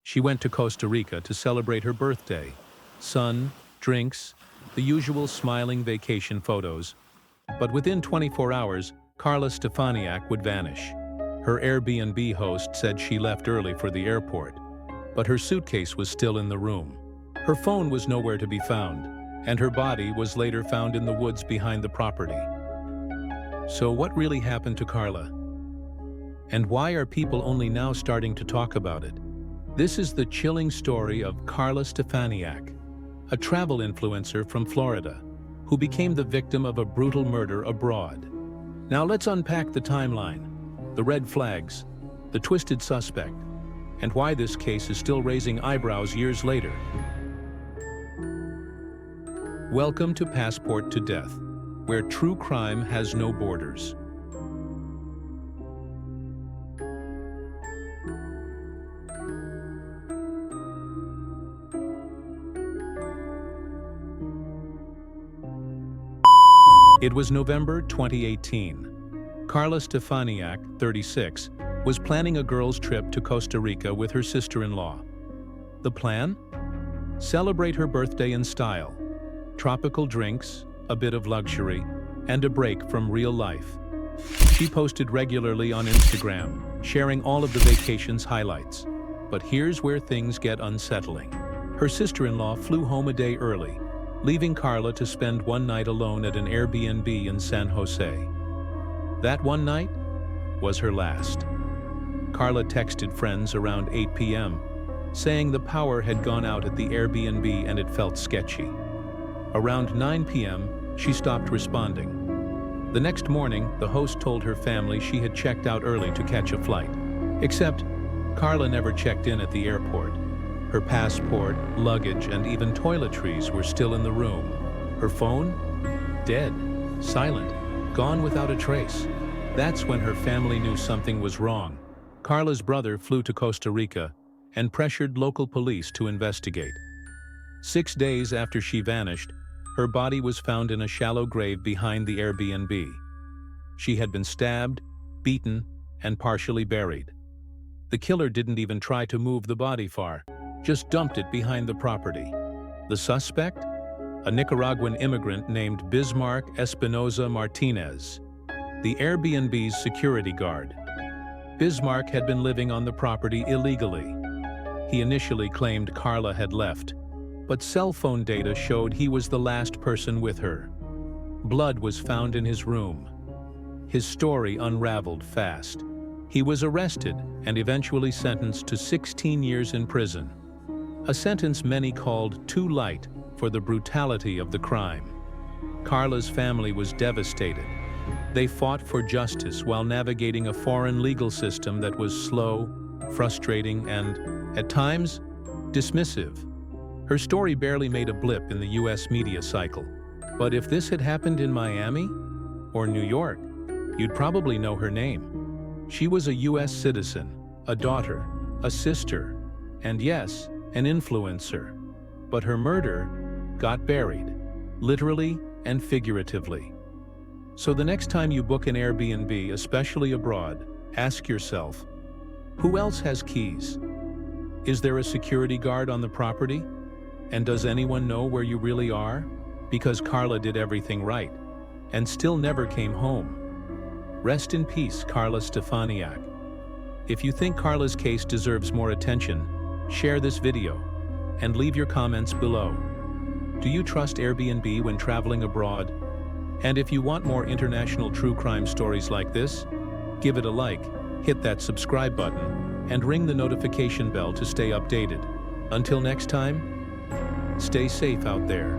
She went to Costa Rica to celebrate her birthday. Sun, drinks, the usual smiling vacation photos. But within 24 hours, Carla Stefaniak would vanish. Her Airbnb host said she left early for the airport, but her suitcase was still in the room. Her phone was nowhere to be found, and her body was later found in the woods behind the property. So what really happened to Carla? And why are people only now starting to talk about it? This is the chilling story of Carla Stefaniak, a travel influencer from Florida, who became the victim of a brutal murder abroad. Now let's unpack the timeline, the red flags, the twisted suspect, and why this case is still raising eyebrows years later. Welcome to Passport to Death, where true crime has no borders. It was November 2018. Carla Stefaniak, 36, was planning a girls' trip to Costa Rica with her sister-in-law. The plan? Celebrate her birthday in style. Tropical drinks, a bit of luxury, and a break from real life. She posted regularly on Instagram, sharing all of the vacation's highlights. But here's where things get unsettling. Her sister-in-law flew home a day early, leaving Carla to spend one night alone at an Airbnb in San Jose. That one night was her last. Carla texted friends around 8 p.m., saying the power had gone out at the Airbnb and it felt sketchy. Around 9 p.m., she stopped responding. The next morning, the host told her family she had checked out early to catch a flight. Except, Carla never checked in at the airport. Her passport, luggage, and even toiletries were still in the room. Her phone? Dead. Silent. Gone without a trace. That's when her family knew something was wrong. Carla's brother flew to Costa Rica and pressured local police to investigate. 6 days after she vanished, her body was found in a shallow grave behind the Airbnb. She had been stabbed, beaten, and partially buried. The killer didn't even try to move the body far, just dumped it behind the property. The suspect? A Nicaraguan immigrant named Bismarck Espinoza Martinez, the Airbnb's security guard. Bismarck had been living on the property illegally. He initially claimed Carla had left, but cell phone data showed he was the last person with her. Blood was found in his room. His story unraveled fast. He was arrested and eventually sentenced to 16 years in prison, a sentence many called too light for the brutality of the crime. Carla's family was devastated. They fought for justice while navigating a foreign legal system that was slow, frustrating, and, at times, dismissive. Her story barely made a blip in the US media cycle. But if this had happened in Miami or New York, you'd probably know her name. She was a US citizen, a daughter, a sister, and yes, an influencer. But her murder got buried, literally and figuratively. So the next time you book an Airbnb, especially abroad, ask yourself, who else has keys? Is there a security guard on the property? And does anyone know where you really are? Because Carla did everything right, and still never came home. Rest in peace, Carla Stefaniak. If you think Carla's case deserves more attention, share this video, and leave your comments below. Do you trust Airbnb when traveling abroad? And if you want more international true crime stories like this, give it a like, hit that subscribe button, and ring the notification bell to stay updated. Until next time, stay safe out there.